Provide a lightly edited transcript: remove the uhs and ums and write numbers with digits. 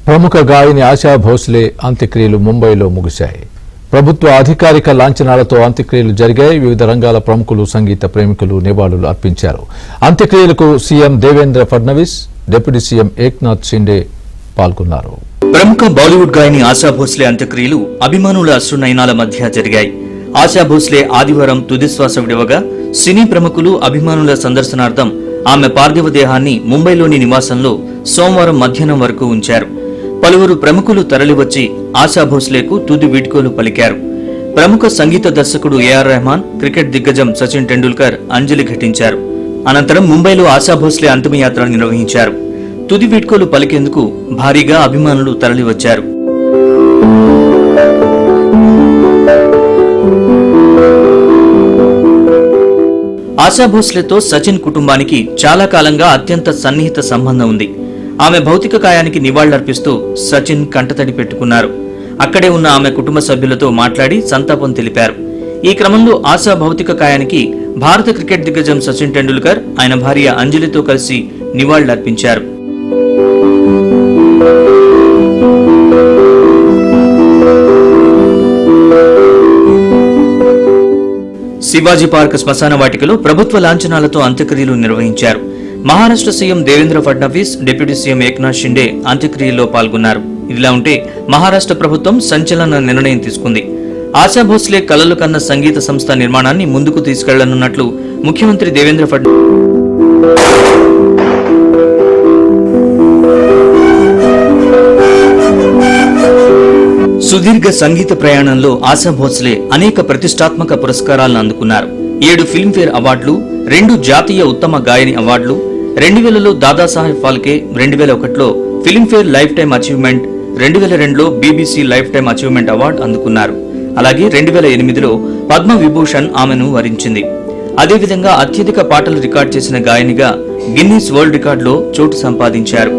ప్రముఖ గాయని ఆశా భోస్లే అంత్యక్రియలు ముంబైలో ముగిశాయి. ప్రభుత్వ అధికారిక లాంఛనాలతో అంత్యక్రియలు జరిగాయి. వివిధ రంగాల ప్రముఖులు, సంగీత ప్రేమికులు నివాళులు అర్పించారు. అంత్యక్రియలకు CM Devendra Fadnavis, deputy CM Eknath Shinde పాల్గొన్నారు. ప్రముఖ బాలీవుడ్ గాయని ఆశా భోస్లే అంత్యక్రియలు అభిమానుల అశ్రునయనాల మధ్య జరిగాయి. ఆశా భోస్లే ఆదివారం తుదిశ్వాస విడవగా సినీ ప్రముఖులు, అభిమానుల సందర్శనార్థం ఆమె పార్థివ దేహాన్ని ముంబైలోని నివాసంలో సోమవారం మధ్యాహ్నం వరకు ఉంచారు. పలువురు ప్రముఖులు తరలివచ్చి ఆశా భోస్లేకు తుది వీడ్కోలు పలికారు. ప్రముఖ సంగీత దర్శకుడు ఏఆర్ రెహమాన్, క్రికెట్ దిగ్గజం సచిన్ టెండూల్కర్ అంజలి ఘటించారు. అనంతరం ముంబైలో ఆశా భోస్లే అంతిమయాత్ర నిర్వహించారు. తుది వీడ్కోలు పలికేందుకు భారీగా అభిమానులు తరలివచ్చారు. ఆశా భోస్లేతో సచిన్ కుటుంబానికి చాలా కాలంగా అత్యంత సన్నిహిత సంబంధం ఉంది. ఆమె భౌతిక కాయానికి నివాళులర్పిస్తూ సచిన్ కంటతడి పెట్టుకున్నారు. అక్కడే ఉన్న ఆమె కుటుంబ సభ్యులతో మాట్లాడి సంతాపం తెలిపారు. ఈ క్రమంలో ఆశా భౌతిక కాయానికి భారత క్రికెట్ దిగ్గజం సచిన్ టెండూల్కర్, ఆయన భార్య అంజలితో కలిసి నివాళులర్పించారు. శివాజీ పార్క్ శ్మశాన వాటికలో ప్రభుత్వ లాంఛనాలతో అంత్యక్రియలు నిర్వహించారు. Maharashtra CM Devendra Fadnavis, deputy CM Eknath Shinde అంత్యక్రియల్లో పాల్గొన్నారు. ఇదిలా ఉంటే మహారాష్ట్ర ప్రభుత్వం సంచలన నిర్ణయం తీసుకుంది. ఆశా భోస్లే కలలు కన్న సంగీత సంస్థ నిర్మాణాన్ని ముందుకు తీసుకెళ్లనున్నట్లు ముఖ్యమంత్రి దేవేంద్ర ఫడ్నవీస్ సుదీర్ఘ సంగీత ప్రయాణంలో ఆశా భోస్లే అనేక ప్రతిష్టాత్మక పురస్కారాలను అందుకున్నారు. 7 ఫిల్మ్ఫేర్ అవార్డులు, 2 జాతీయ ఉత్తమ గాయని అవార్డులు, 2000లో దాదాసాహెబ్ ఫాల్కే, 2001లో ఫిల్మ్ఫేర్ లైఫ్ టైమ్ అచీవ్మెంట్, 2002లో BBC life time achievement award అందుకున్నారు. అలాగే 2008లో పద్మ విభూషణ్ ఆమెను వరించింది. అదేవిధంగా అత్యధిక పాటలు రికార్డు చేసిన గాయనిగా గిన్నీస్ వరల్డ్ రికార్డులో చోటు సంపాదించారు.